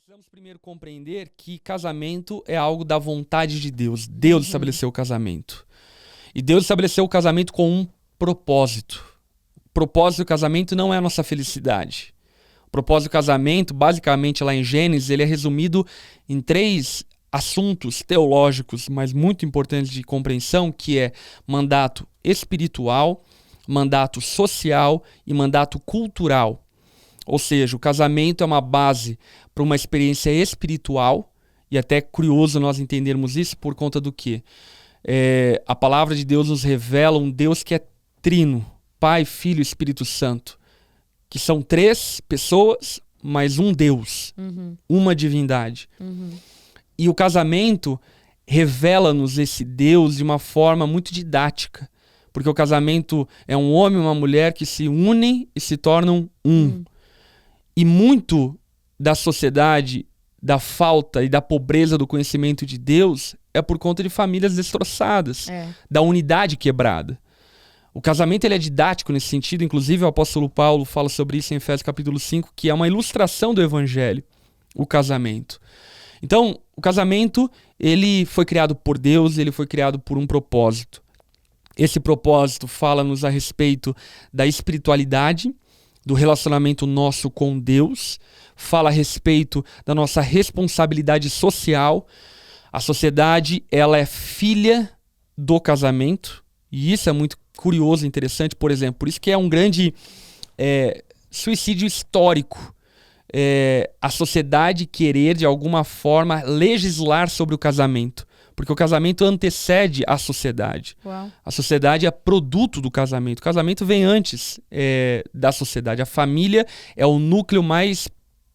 Precisamos primeiro compreender que casamento é algo da vontade de Deus. Deus estabeleceu o casamento. E Deus estabeleceu o casamento com um propósito. O propósito do casamento não é a nossa felicidade. O propósito do casamento, basicamente lá em Gênesis, ele é resumido em 3 assuntos teológicos, mas muito importantes de compreensão, que é mandato espiritual, mandato social e mandato cultural. Ou seja, o casamento é uma base para uma experiência espiritual, e até é curioso nós entendermos isso por conta do quê? A palavra de Deus nos revela um Deus que é trino, Pai, Filho e Espírito Santo, que são 3 pessoas, mas um Deus, uma divindade. E o casamento revela-nos esse Deus de uma forma muito didática, porque o casamento é um homem e uma mulher que se unem e se tornam um. E muito da sociedade, da falta e da pobreza do conhecimento de Deus é por conta de famílias destroçadas, da unidade quebrada. O casamento ele é didático nesse sentido, inclusive o apóstolo Paulo fala sobre isso em Efésios capítulo 5, que é uma ilustração do evangelho, o casamento. Então, o casamento ele foi criado por Deus, ele foi criado por um propósito. Esse propósito fala-nos a respeito da espiritualidade, do relacionamento nosso com Deus, fala a respeito da nossa responsabilidade social. A sociedade, ela é filha do casamento, e isso é muito curioso e interessante, por exemplo. Por isso que é um grande suicídio histórico. A sociedade querer, de alguma forma, legislar sobre o casamento. Porque o casamento antecede a sociedade. Uau. A sociedade é produto do casamento. O casamento vem antes da sociedade. A família é o núcleo mais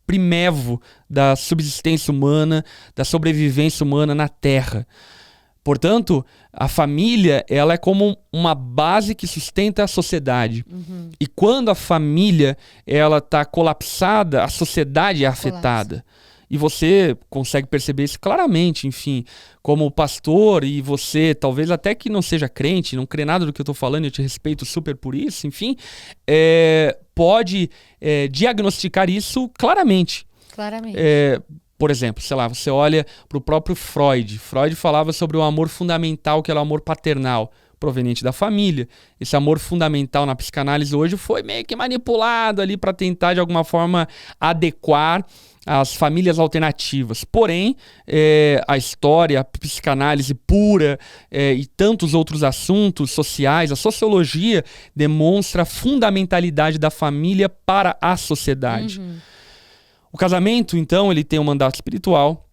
primevo da subsistência humana, da sobrevivência humana na Terra. Portanto, a família ela é como uma base que sustenta a sociedade. E quando a família está colapsada, a sociedade é afetada. E você consegue perceber isso claramente, enfim, como pastor, e você, talvez até que não seja crente, não crê nada do que eu estou falando, eu te respeito super por isso, enfim, pode diagnosticar isso claramente. Claramente. Por exemplo, sei lá, você olha para o próprio Freud. Freud falava sobre o amor fundamental, que era o amor paternal, proveniente da família. Esse amor fundamental na psicanálise hoje foi meio que manipulado ali para tentar, de alguma forma, adequar as famílias alternativas. Porém, a história, a psicanálise pura e tantos outros assuntos sociais, a sociologia demonstra a fundamentalidade da família para a sociedade. O casamento, então, ele tem um mandato espiritual,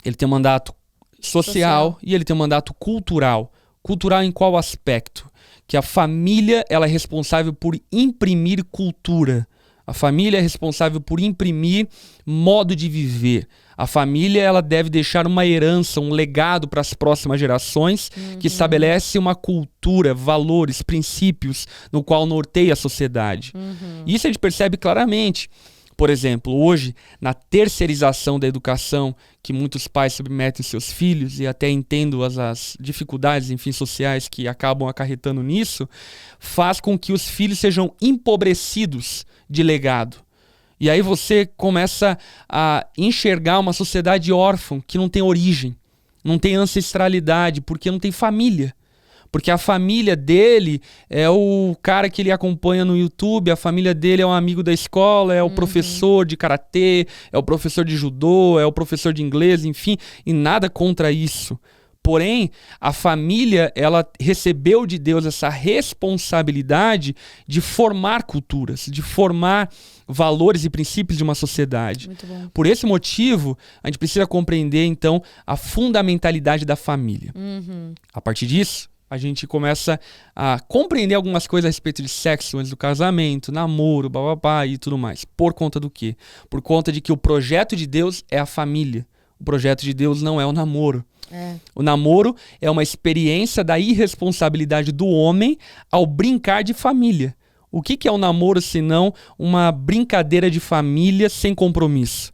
ele tem um mandato social e ele tem um mandato cultural. Cultural em qual aspecto? Que a família ela é responsável por imprimir cultura. A família é responsável por imprimir modo de viver. A família ela deve deixar uma herança, um legado para as próximas gerações que estabelece uma cultura, valores, princípios no qual norteia a sociedade. Isso a gente percebe claramente. Por exemplo, hoje, na terceirização da educação que muitos pais submetem seus filhos, e até entendo as dificuldades, enfim, sociais que acabam acarretando nisso, faz com que os filhos sejam empobrecidos de legado. E aí você começa a enxergar uma sociedade órfã que não tem origem, não tem ancestralidade, porque não tem família. Porque a família dele é o cara que ele acompanha no YouTube, a família dele é um amigo da escola, é o professor de karatê, é o professor de judô, é o professor de inglês, enfim, e nada contra isso. Porém, a família, ela recebeu de Deus essa responsabilidade de formar culturas, de formar valores e princípios de uma sociedade. Muito bom. Por esse motivo, a gente precisa compreender, então, a fundamentalidade da família. A partir disso, a gente começa a compreender algumas coisas a respeito de sexo antes do casamento, namoro, bababá e tudo mais. Por conta do quê? Por conta de que o projeto de Deus é a família. O projeto de Deus não é o namoro. O namoro é uma experiência da irresponsabilidade do homem ao brincar de família. O que é o namoro senão uma brincadeira de família sem compromisso?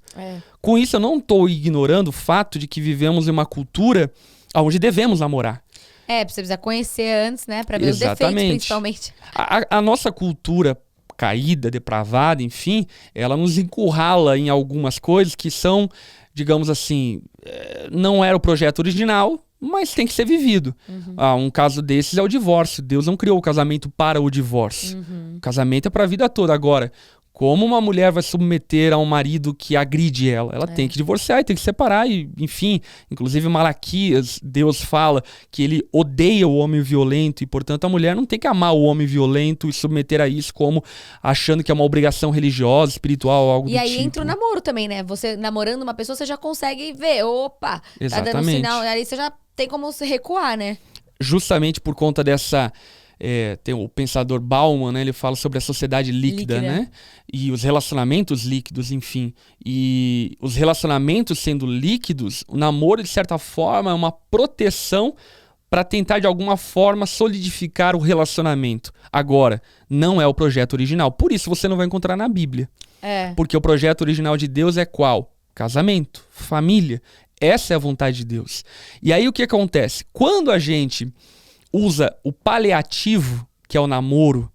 Com isso, eu não estou ignorando o fato de que vivemos em uma cultura onde devemos namorar. Você precisa conhecer antes, né? Pra ver os defeitos, principalmente. A nossa cultura caída, depravada, enfim, ela nos encurrala em algumas coisas que são, digamos assim, não era o projeto original, mas tem que ser vivido. Um caso desses é o divórcio. Deus não criou o casamento para o divórcio. O casamento é para a vida toda. Agora, como uma mulher vai submeter a um marido que agride ela? Ela tem que divorciar e tem que separar. E, enfim, inclusive Malaquias, Deus fala que ele odeia o homem violento e, portanto, a mulher não tem que amar o homem violento e submeter a isso como achando que é uma obrigação religiosa, espiritual, algo do tipo. E aí entra o namoro também, né? Você namorando uma pessoa, você já consegue ver, opa, Exatamente. tá dando sinal, aí você já tem como se recuar, né? Justamente por conta dessa... tem o pensador Bauman, né? Ele fala sobre a sociedade líquida, né? E os relacionamentos líquidos, enfim. E os relacionamentos sendo líquidos, o namoro, de certa forma, é uma proteção para tentar, de alguma forma, solidificar o relacionamento. Agora, não é o projeto original. Por isso você não vai encontrar na Bíblia. Porque o projeto original de Deus é qual? Casamento, família. Essa é a vontade de Deus. E aí o que acontece? Quando a gente usa o paliativo, que é o namoro,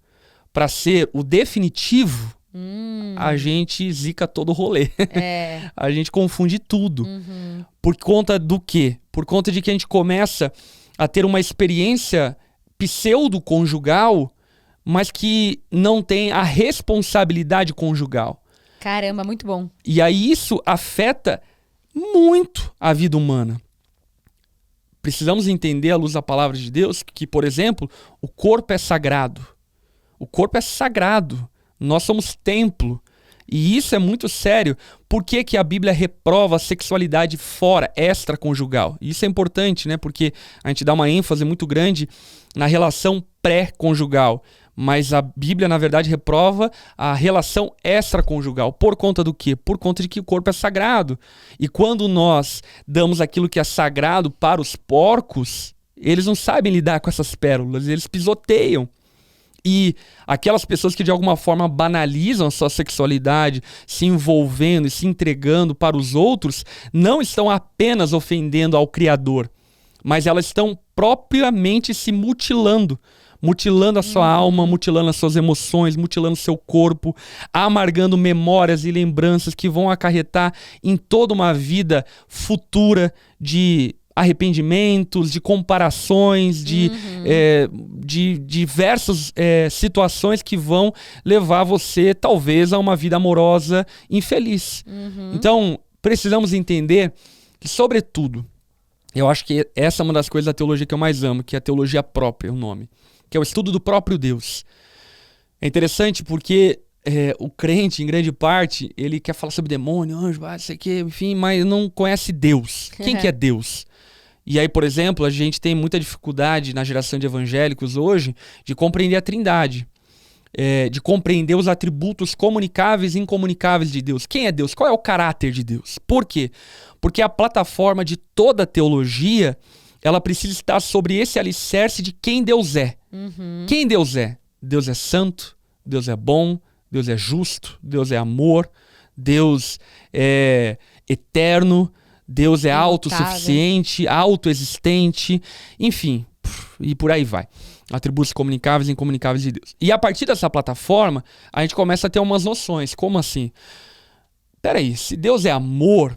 para ser o definitivo, a gente zica todo o rolê. A gente confunde tudo. Por conta do quê? Por conta de que a gente começa a ter uma experiência pseudo-conjugal, mas que não tem a responsabilidade conjugal. Caramba, muito bom. E aí isso afeta muito a vida humana. Precisamos entender, à luz da palavra de Deus, que, por exemplo, o corpo é sagrado. O corpo é sagrado. Nós somos templo. E isso é muito sério. Por que que a Bíblia reprova a sexualidade fora, extraconjugal? Isso é importante, né? Porque a gente dá uma ênfase muito grande na relação pré-conjugal. Mas a Bíblia, na verdade, reprova a relação extraconjugal. Por conta do quê? Por conta de que o corpo é sagrado. E quando nós damos aquilo que é sagrado para os porcos, eles não sabem lidar com essas pérolas, eles pisoteiam. E aquelas pessoas que de alguma forma banalizam a sua sexualidade, se envolvendo e se entregando para os outros, não estão apenas ofendendo ao Criador, mas elas estão propriamente se mutilando. Mutilando a sua alma, mutilando as suas emoções, mutilando o seu corpo, amargando memórias e lembranças que vão acarretar em toda uma vida futura de arrependimentos, de comparações, de diversas situações que vão levar você, talvez, a uma vida amorosa infeliz. Então, precisamos entender que, sobretudo, eu acho que essa é uma das coisas da teologia que eu mais amo, que é a teologia própria, o nome, que é o estudo do próprio Deus. É interessante porque o crente, em grande parte, ele quer falar sobre demônio, anjo, isso aqui, enfim, mas não conhece Deus. Quem que é Deus? E aí, por exemplo, a gente tem muita dificuldade na geração de evangélicos hoje de compreender a Trindade, de compreender os atributos comunicáveis e incomunicáveis de Deus. Quem é Deus? Qual é o caráter de Deus? Por quê? Porque a plataforma de toda a teologia, ela precisa estar sobre esse alicerce de quem Deus é. Quem Deus é? Deus é santo, Deus é bom, Deus é justo, Deus é amor, Deus é eterno, Deus é autossuficiente, autoexistente, enfim, e por aí vai. Atributos comunicáveis e incomunicáveis de Deus. E a partir dessa plataforma, a gente começa a ter umas noções. Como assim? Peraí, se Deus é amor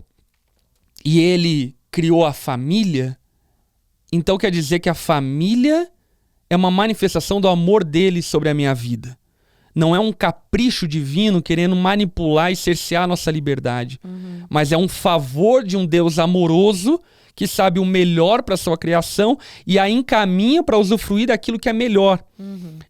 e ele criou a família, então quer dizer que a família é uma manifestação do amor dele sobre a minha vida. Não é um capricho divino querendo manipular e cercear a nossa liberdade. Mas é um favor de um Deus amoroso que sabe o melhor para a sua criação e a encaminha para usufruir daquilo que é melhor.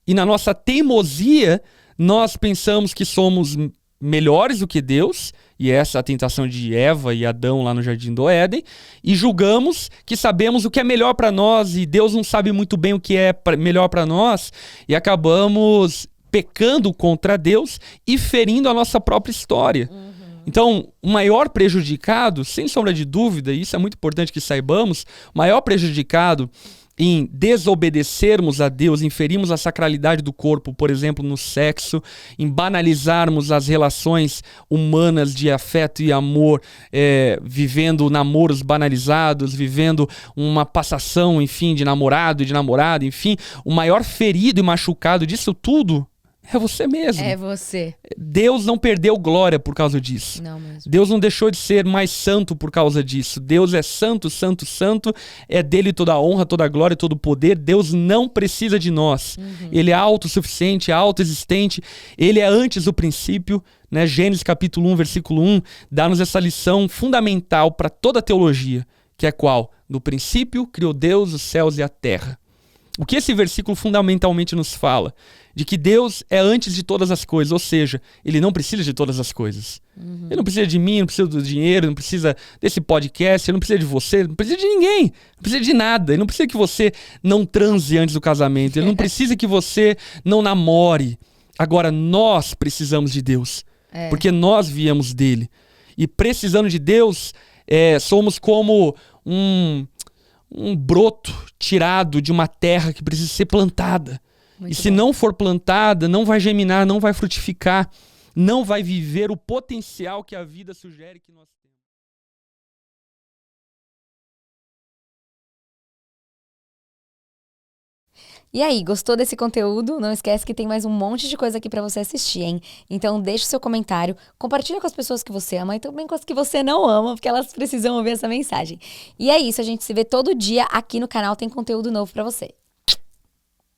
E na nossa teimosia, nós pensamos que somos melhores do que Deus, e essa é a tentação de Eva e Adão lá no Jardim do Éden, e julgamos que sabemos o que é melhor para nós e Deus não sabe muito bem o que é melhor para nós, e acabamos pecando contra Deus e ferindo a nossa própria história. Então, o maior prejudicado, sem sombra de dúvida, e isso é muito importante que saibamos, o maior prejudicado em desobedecermos a Deus, em ferirmos a sacralidade do corpo, por exemplo, no sexo, em banalizarmos as relações humanas de afeto e amor, vivendo namoros banalizados, vivendo uma passação, enfim, de namorado e de namorada, enfim, o maior ferido e machucado disso tudo É você mesmo. É você. Deus não perdeu glória por causa disso. Não mesmo. Deus não deixou de ser mais santo por causa disso. Deus é santo, santo, santo. É dele toda a honra, toda a glória, todo o poder. Deus não precisa de nós. Ele é autossuficiente, é autoexistente. Ele é antes do princípio. Né? Gênesis capítulo 1, versículo 1, dá-nos essa lição fundamental para toda a teologia. Que é qual? No princípio criou Deus os céus e a terra. O que esse versículo fundamentalmente nos fala? De que Deus é antes de todas as coisas, ou seja, Ele não precisa de todas as coisas. Ele não precisa de mim, não precisa do dinheiro, não precisa desse podcast, ele não precisa de você, não precisa de ninguém, não precisa de nada. Ele não precisa que você não transe antes do casamento, ele não precisa que você não namore. Agora, nós precisamos de Deus, porque nós viemos dele. E precisando de Deus, somos como um broto tirado de uma terra que precisa ser plantada. Muito e se bom. não for plantada, não vai germinar, não vai frutificar, não vai viver o potencial que a vida sugere que nós temos. E aí, gostou desse conteúdo? Não esquece que tem mais um monte de coisa aqui pra você assistir, hein? Então deixa o seu comentário, compartilha com as pessoas que você ama e também com as que você não ama, porque elas precisam ouvir essa mensagem. E é isso, a gente se vê todo dia aqui no canal, tem conteúdo novo pra você.